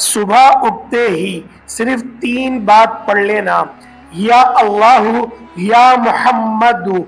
सुबह उठते ही सिर्फ 3 बात पढ़ लेना, या अल्लाहु या मोहम्मदु।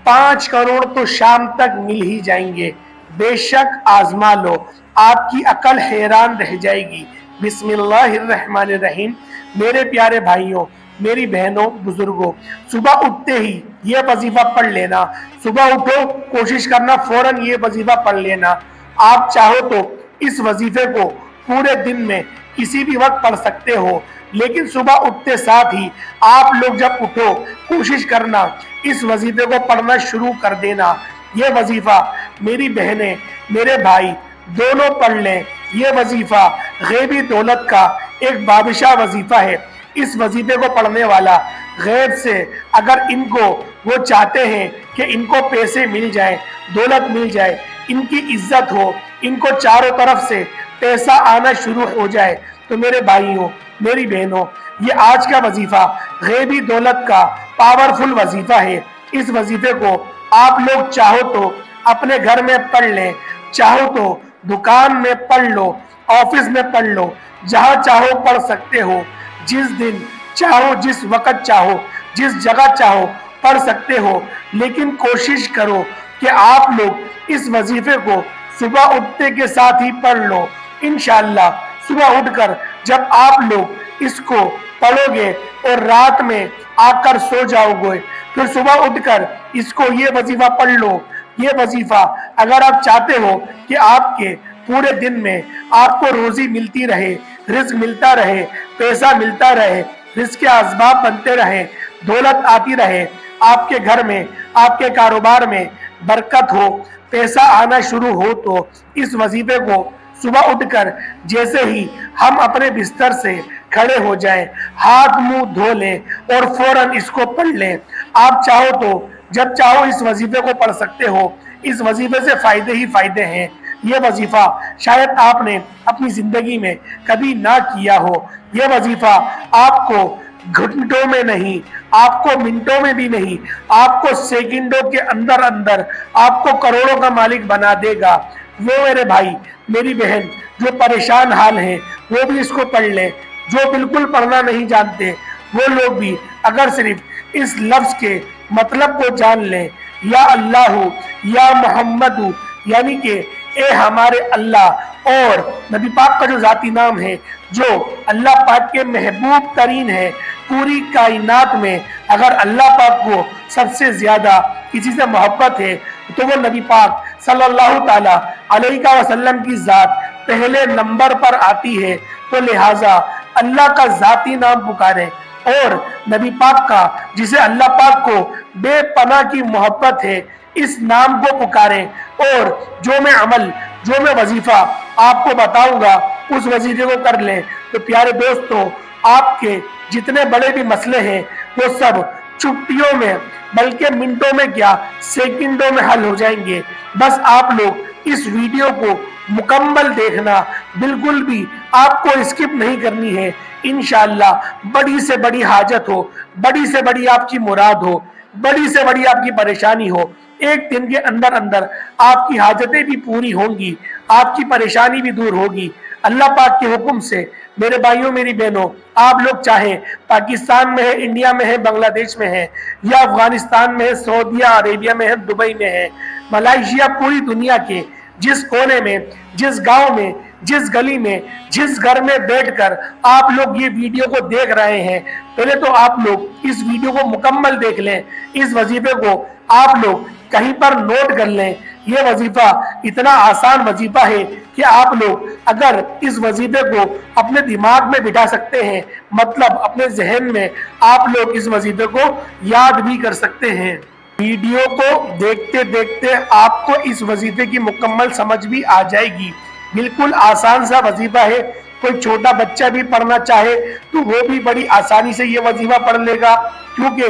5 करोड़ तो शाम तक मिल ही जाएंगे। बेशक आजमा लो, आपकी अकल हैरान रह जाएगी। बिस्मिल्लाहिर्रहमानिर्रहीम। मेरे प्यारे भाइयों, मेरी बहनों, बुजुर्गों, सुबह उठते ही ये वजीफा पढ़ लेना। सुबह उठो, कोशिश करना फौरन ये वजीफा पढ़ लेना। आप चाहो तो इस वजीफे को पूरे दिन में किसी भी वक्त पढ़ सकते हो, लेकिन सुबह उठते साथ ही आप लोग जब उठो, कोशिश करना इस वजीफे को पढ़ना शुरू कर देना। ये वजीफा मेरी बहनें, मेरे भाई दोनों पढ़ लें। ये वजीफा गैबी दौलत का एक बादशाह वजीफा है। इस वजीफे को पढ़ने वाला गैब से अगर इनको वो चाहते हैं कि इनको पैसे मिल जाए, दौलत मिल जाए, इनकी इज्जत हो, इनको चारों तरफ से पैसा आना शुरू हो जाए, तो मेरे भाइयों, मेरी बहनों, ये आज का वजीफा गैबी दौलत का पावरफुल वजीफा है। इस वजीफे को आप लोग चाहो तो अपने घर में पढ़ लें, चाहो तो दुकान में पढ़ लो, ऑफिस में पढ़ लो, जहां चाहो पढ़ सकते हो। जिस दिन चाहो, जिस वक्त चाहो, जिस जगह चाहो पढ़ सकते हो, लेकिन कोशिश करो कि आप लोग इस वजीफे को सुबह उठते के साथ ही पढ़ लो। इंशाअल्लाह सुबह उठकर जब आप लोग इसको पढ़ोगे और रात में आकर सो जाओगे, फिर सुबह उठकर इसको ये वजीफा पढ़ लो। ये वजीफा अगर आप चाहते हो कि आपके पूरे दिन में आपको रोजी मिलती रहे, रिज्क मिलता रहे, पैसा मिलता रहे, रिज्क के असबाब बनते रहे, दौलत आती रहे, आपके घर में, आपके कारोबार में बरकत हो, पैसा आना शुरू हो, तो इस वजीफे को सुबह उठकर जैसे ही हम अपने बिस्तर से खड़े हो जाएं, हाथ मुंह धो लें और फौरन इसको पढ़ लें। आप चाहो तो जब चाहो इस वजीफे को पढ़ सकते हो। इस वजीफे से फायदे ही फायदे हैं। ये वजीफा शायद आपने अपनी जिंदगी में कभी ना किया हो। ये वजीफा आपको घंटों में नहीं, आपको मिनटों में भी नहीं, आपको सेकंडों के अंदर अंदर आपको करोड़ों का मालिक बना देगा। वो मेरे भाई, मेरी बहन जो परेशान हाल हैं, वो भी इसको पढ़ लें। जो बिल्कुल पढ़ना नहीं जानते, वो लोग भी अगर सिर्फ इस लफ्ज के मतलब को जान लें, या अल्लाहु या मोहम्मदु, यानी कि ए हमारे अल्लाह, और नबी पाक का जो जाती नाम है, जो अल्लाह पाक के महबूब तरीन है पूरी कायनात में, अगर अल्लाह पाक को सबसे ज्यादा किसी से मोहब्बत है तो वो नबी पाक सल्लल्लाहु ताला अलैहि वसल्लम की जात पहले नंबर पर आती है। तो लिहाजा अल्लाह का जाती नाम पुकारे और नबी पाक का, जिसे अल्लाह पाक को बेपनाह की मोहब्बत है, इस नाम को पुकारें। और जो मैं अमल, जो मैं वजीफा आपको बताऊंगा, उस वजीफे को कर लें। तो प्यारे दोस्तों, आपके जितने बड़े भी मसले हैं वो सब चुटकियों में, बल्कि मिनटों में क्या, सेकंडों में हल हो जाएंगे। बस आप लोग इस वीडियो को मुकम्मल देखना, बिल्कुल भी आपको स्किप नहीं करनी है। इंशाअल्लाह बड़ी से बड़ी हाजत हो, बड़ी से बड़ी आपकी मुराद हो, बड़ी से बड़ी आपकी परेशानी हो, एक दिन के अंदर अंदर आपकी हाजतें भी पूरी होंगी, आपकी परेशानी भी दूर होगी अल्लाह पाक के हुक्म से। मेरे भाइयों, मेरी बहनों, आप लोग चाहे पाकिस्तान में है, इंडिया में है, बांग्लादेश में है, या अफगानिस्तान में है, सऊदी अरेबिया में है, दुबई में है, मलेशिया, पूरी दुनिया के जिस कोने में, जिस गांव में, जिस गली में, जिस घर में बैठकर आप लोग ये वीडियो को देख रहे हैं, पहले तो आप लोग इस वीडियो को मुकम्मल देख लें। इस वजीफे को आप लोग कहीं पर नोट कर लें। ये वजीफा इतना आसान वजीफा है कि आप लोग अगर इस वजीफे को अपने दिमाग में बिठा सकते हैं, मतलब अपने जहन में, आप लोग इस वजीफे को याद भी कर सकते हैं। वीडियो को देखते देखते आपको इस वजीफे की मुकम्मल समझ भी आ जाएगी। बिल्कुल आसान सा वजीफा है। कोई छोटा बच्चा भी पढ़ना चाहे तो वो भी बड़ी आसानी से ये वजीफा पढ़ लेगा, क्योंकि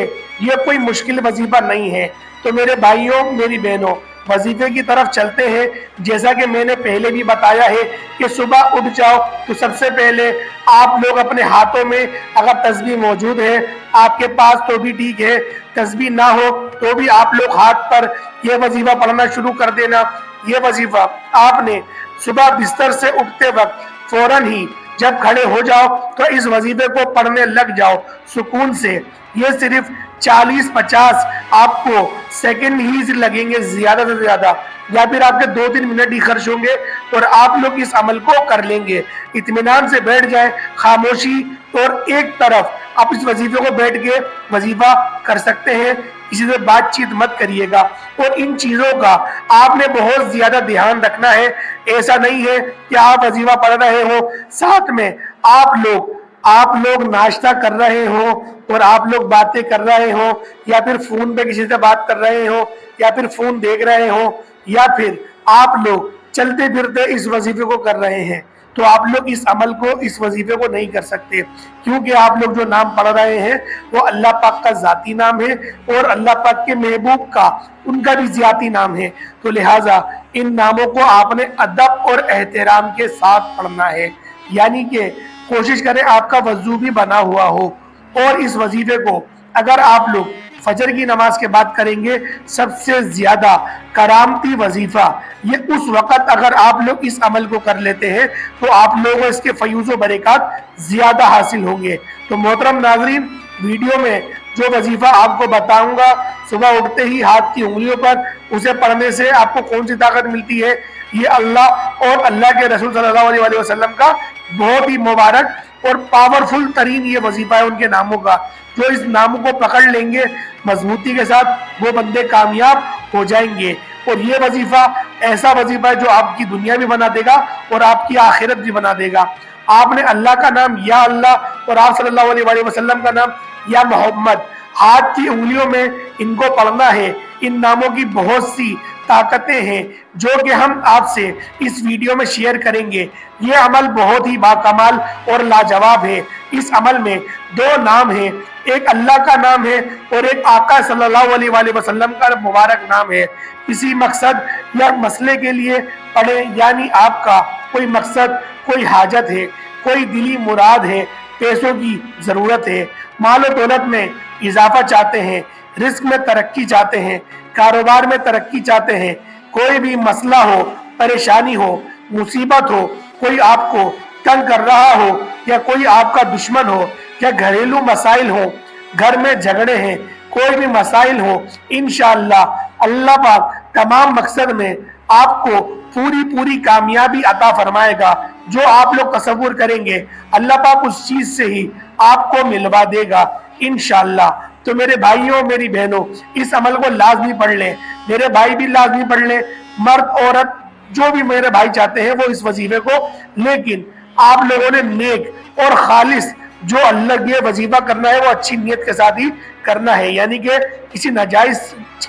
ये कोई मुश्किल वजीफा नहीं है। तो मेरे भाइयों, मेरी बहनों, वजीफे की तरफ चलते हैं। जैसा कि मैंने पहले भी बताया है कि सुबह उठ जाओ तो सबसे पहले आप लोग अपने हाथों में, अगर तस्बीह मौजूद है आपके पास तो भी ठीक है, तस्बीह ना हो तो भी आप लोग हाथ पर यह वजीफा पढ़ना शुरू कर देना। यह वजीफा आपने सुबह बिस्तर से उठते वक्त फौरन ही जब खड़े हो जाओ तो इस वजीफे को पढ़ने लग जाओ सुकून से। ये सिर्फ 40-50 आपको सेकंड ही लगेंगे ज्यादा से ज्यादा, या फिर आपके 2-3 मिनट ही खर्च होंगे और आप लोग इस अमल को कर लेंगे। इत्मीनान से बैठ जाए, खामोशी और एक तरफ आप इस वजीफे को बैठ के वजीफा कर सकते हैं, किसी से बातचीत मत करिएगा। और इन चीजों का आपने बहुत ज्यादा ध्यान रखना है। ऐसा नहीं है कि आप वजीफा पढ़ रहे हो, साथ में आप लोग नाश्ता कर रहे हो और आप लोग बातें कर रहे हो, या फिर फोन पे किसी से बात कर रहे हो, या फिर फोन देख रहे हो, या फिर आप लोग चलते फिरते इस वजीफे को कर रहे हैं, तो आप लोग इस अमल को, इस वजीफे को नहीं कर सकते। क्योंकि आप लोग जो नाम पढ़ रहे हैं वो अल्लाह पाक का जाती नाम है और अल्लाह पाक के महबूब का, उनका भी जाती नाम है। तो लिहाजा इन नामों को आपने अदब और एहतराम के साथ पढ़ना है। यानी कि कोशिश करें आपका वजू भी बना हुआ हो। और इस वजीफे को अगर आप लोग फजर की नमाज के बाद करेंगे, सबसे ज्यादा करामती वजीफा ये उस वक्त अगर आप लोग इस अमल को कर लेते हैं तो आप लोगों को इसके फयूज़ व बरकत ज्यादा हासिल होंगे। तो मोहतरम नाजरीन, वीडियो में जो वजीफा आपको बताऊंगा, सुबह उठते ही हाथ की उंगलियों पर उसे पढ़ने से आपको कौन सी ताकत मिलती है, ये अल्लाह और अल्लाह के रसूल सल्लल्लाहु अलैहि वसल्लम का बहुत ही मुबारक और पावरफुल तरीन ये वजीफा है उनके नामों का। जो इस नामों को पकड़ लेंगे मजबूती के साथ, वो बंदे कामयाब हो जाएंगे। और ये वजीफा ऐसा वजीफा है जो आपकी दुनिया भी बना देगा और आपकी आखिरत भी बना देगा। आपने अल्लाह का नाम या अल्लाह और आप सल्लल्लाहु अलैहि वसल्लम का नाम या मोहम्मद हाथ की उंगलियों में इनको पढ़ना है। इन नामों की बहुत सी ताकतें हैं जो कि हम आपसे इस वीडियो में शेयर करेंगे। ये अमल बहुत ही बाकमाल और लाजवाब है। इस अमल में 2 नाम हैं, एक अल्लाह का नाम है और एक आका सल्लल्लाहु अलैहि वसल्लम का मुबारक नाम है। किसी मकसद या मसले के लिए पढ़े, यानी आपका कोई मकसद, कोई हाजत है, कोई दिली मुराद है, पैसों की जरूरत है, माल और दौलत में इजाफा चाहते हैं, रिस्क में तरक्की चाहते हैं, कारोबार में तरक्की चाहते हैं, कोई भी मसला हो, परेशानी हो, मुसीबत हो, कोई आपको तंग कर रहा हो, या कोई आपका दुश्मन हो, या घरेलू मसाइल हो, घर में झगड़े हैं, कोई भी मसाइल हो, इंशाअल्लाह अल्लाह पाक तमाम मकसद में आपको पूरी कामयाबी अता फरमाएगा। जो आप लोग तसव्वुर करेंगे अल्लाह पाक उस चीज से ही आपको मिलवा देगा इंशाअल्लाह। तो मेरे भाइयों, मेरी बहनों, इस अमल को लाजमी पढ़ लें। मेरे भाई भी लाजमी पढ़ लें, मर्द औरत जो भी मेरे भाई चाहते हैं वो इस वजीफे को। लेकिन आप लोगों ने नेक और खालिस जो अल्लाह ये वजीफा करना है वो अच्छी नीयत के साथ ही करना है। यानी कि किसी नाजायज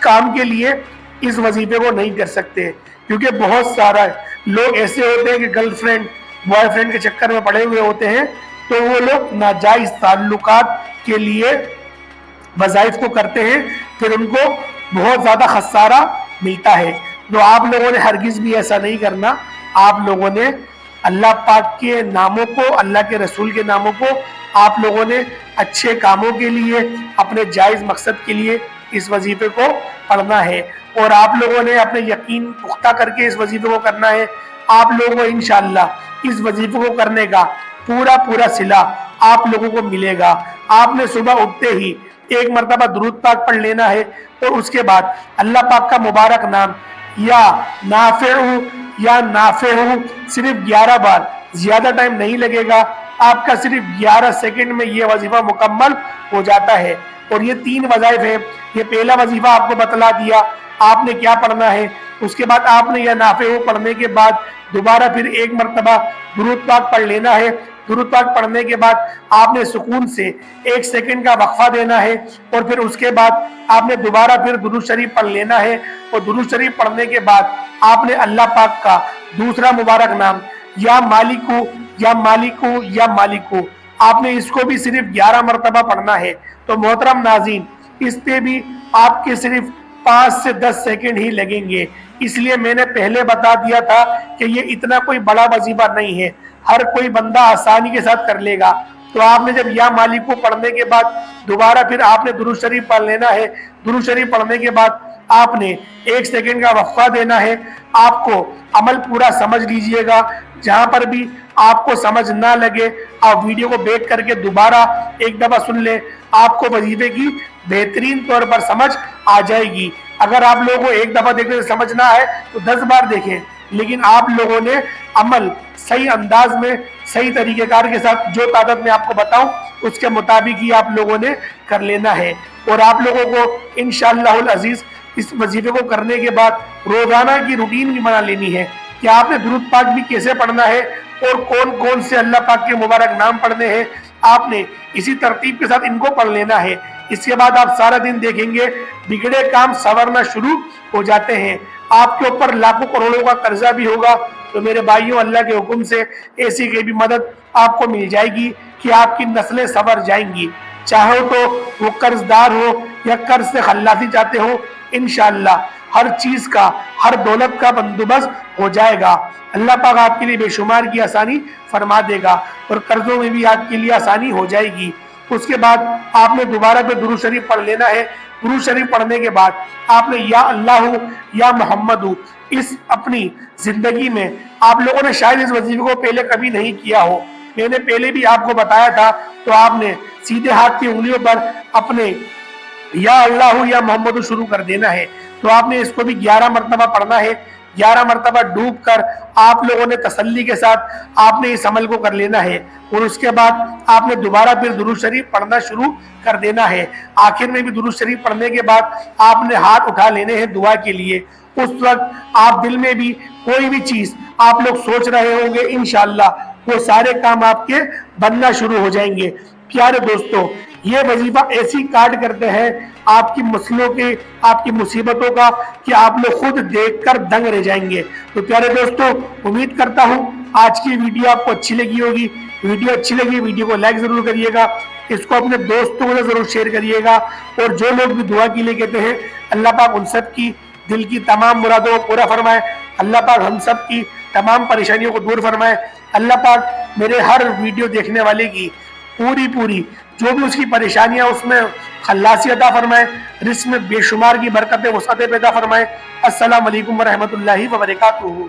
काम के लिए इस वजीफे को नहीं कर सकते, क्योंकि बहुत सारा लोग ऐसे होते हैं कि गर्लफ्रेंड बॉयफ्रेंड के चक्कर में पड़े हुए होते हैं, तो वो लोग नाजायज ताल्लुकात के लिए वज़ाइफ को करते हैं, फिर उनको बहुत ज़्यादा खसारा मिलता है। तो आप लोगों ने हरगिज़ भी ऐसा नहीं करना। आप लोगों ने अल्लाह पाक के नामों को, अल्लाह के रसूल के नामों को आप लोगों ने अच्छे कामों के लिए, अपने जायज़ मकसद के लिए इस वजीफे को पढ़ना है। और आप लोगों ने अपने यकीन पुख्ता करके इस वजीफे को करना है। आप लोगों को इंशाअल्लाह इस वजीफे को करने का पूरा सिला आप लोगों को मिलेगा। आपने सुबह उठते ही एक मरतबा दुरूद पाक पढ़ लेना है और उसके बाद अल्लाह पाक का मुबारक नाम या नाफे सिर्फ 11 बार, ज्यादा टाइम नहीं लगेगा, आपका सिर्फ 11 सेकंड में ये वजीफा मुकम्मल हो जाता है। और ये 3 वज़ाइफ है। ये पहला वजीफा आपको बतला दिया आपने क्या पढ़ना है। उसके बाद आपने यह नाफे पढ़ने के बाद दोबारा फिर एक मरतबा दुरूद पाक पढ़ लेना है। दुरूद पाक पढ़ने के बाद आपने सुकून से 1 सेकंड का वक्फा देना है और फिर उसके बाद आपने दोबारा फिर दुरूद शरीफ पढ़ लेना है। और दुरूद शरीफ पढ़ने के बाद आपने अल्लाह पाक का दूसरा मुबारक नाम या मालिकू या मालिकू या मालिकू, आपने इसको भी सिर्फ 11 मरतबा पढ़ना है। तो मोहतरम नाज़रीन, इस पे भी आपके सिर्फ 5 से 10 सेकंड ही लगेंगे। इसलिए मैंने पहले बता दिया था कि ये इतना कोई बड़ा वजीफा नहीं है, हर कोई बंदा आसानी के साथ कर लेगा। तो आपने जब या मालिक को पढ़ने के बाद दोबारा फिर आपने दुरूद शरीफ पढ़ लेना है। दुरूद शरीफ पढ़ने के बाद आपने 1 सेकंड का वक्फा देना है। आपको अमल पूरा समझ लीजिएगा, जहां पर भी आपको समझ ना लगे आप वीडियो को बैक करके दोबारा एक दफा सुन ले, आपको वजीफे की बेहतरीन तौर पर समझ आ जाएगी। अगर आप लोगों को एक दफा देखने से समझ ना आए तो 10 बार देखें, लेकिन आप लोगों ने अमल सही अंदाज में सही तरीकेकार के साथ जो ताकत मैं आपको बताऊं उसके मुताबिक ही आप लोगों ने कर लेना है। और आप लोगों को इंशाअल्लाहुल अजीज इस वजीफे को करने के बाद रोजाना की रूटीन भी बना लेनी है कि आपने दुरूद पाक भी कैसे पढ़ना है और कौन कौन से अल्लाह पाक के मुबारक नाम पढ़ने हैं, आपने इसी तरतीब के साथ इनको पढ़ लेना है। इसके बाद आप सारा दिन देखेंगे बिगड़े काम संवरना शुरू हो जाते हैं। आपके ऊपर लाखों करोड़ों का कर्जा भी होगा तो मेरे भाइयों अल्लाह के हुक्म से ऐसी की भी मदद आपको मिल जाएगी कि आपकी नस्लें संवर जाएंगी। चाहो तो वो कर्जदार हो या कर्ज से खल्लासी चाहते हो, इंशाअल्लाह हर चीज का हर दौलत का बंदोबस्त हो जाएगा। अल्लाह पाक आपके लिए बेशुमार की आसानी फरमा देगा और कर्जों में भी आपके लिए आसानी हो जाएगी। उसके बाद आपने दोबारा पे दुरूद शरीफ पढ़ लेना है। दुरूद शरीफ पढ़ने के बाद आपने या अल्लाह या मोहम्मद इस अपनी जिंदगी में, आप लोगों ने शायद इस वजीफे को पहले कभी नहीं किया हो, मैंने पहले भी आपको बताया था, तो आपने सीधे हाथ की उंगलियों पर अपने या अल्लाह या मोहम्मद शुरू कर देना है। तो आपने इसको भी 11 मरतबा पढ़ना है। 11 मरतबा डूब कर आप लोगों ने तसल्ली के साथ आपने इस अमल को कर लेना है और उसके बाद आपने दोबारा फिर दुरूद शरीफ पढ़ना शुरू कर देना है। आखिर में भी दुरूद शरीफ पढ़ने के बाद आपने हाथ उठा लेने हैं दुआ के लिए। उस वक्त आप दिल में भी कोई भी चीज आप लोग सोच रहे होंगे, इंशाअल्लाह वो सारे काम आपके बनना शुरू हो जाएंगे। प्यारे दोस्तों, ये वजीफा ऐसी काट करते हैं आपकी मसलों के, आपकी मुसीबतों का, कि आप लोग खुद देखकर दंग रह जाएंगे। तो प्यारे दोस्तों, उम्मीद करता हूँ आज की वीडियो आपको अच्छी लगी होगी। वीडियो अच्छी लगी वीडियो को लाइक जरूर करिएगा, इसको अपने दोस्तों को जरूर शेयर करिएगा। और जो लोग भी दुआ के लिए कहते हैं, अल्लाह पाक उन सब की दिल की तमाम मुरादों को पूरा फरमाए। अल्लाह पाक हम सब की तमाम परेशानियों को दूर फरमाए। अल्लाह पाक मेरे हर वीडियो देखने वाले की पूरी जो भी उसकी परेशानियां उसमें खल्लासी अता फरमाए, रिस्क में बेशुमार की बरकतें वसअतें पैदा फरमाए। अस्सलाम वालेकुम व रहमतुल्लाहि व बरकातुहू।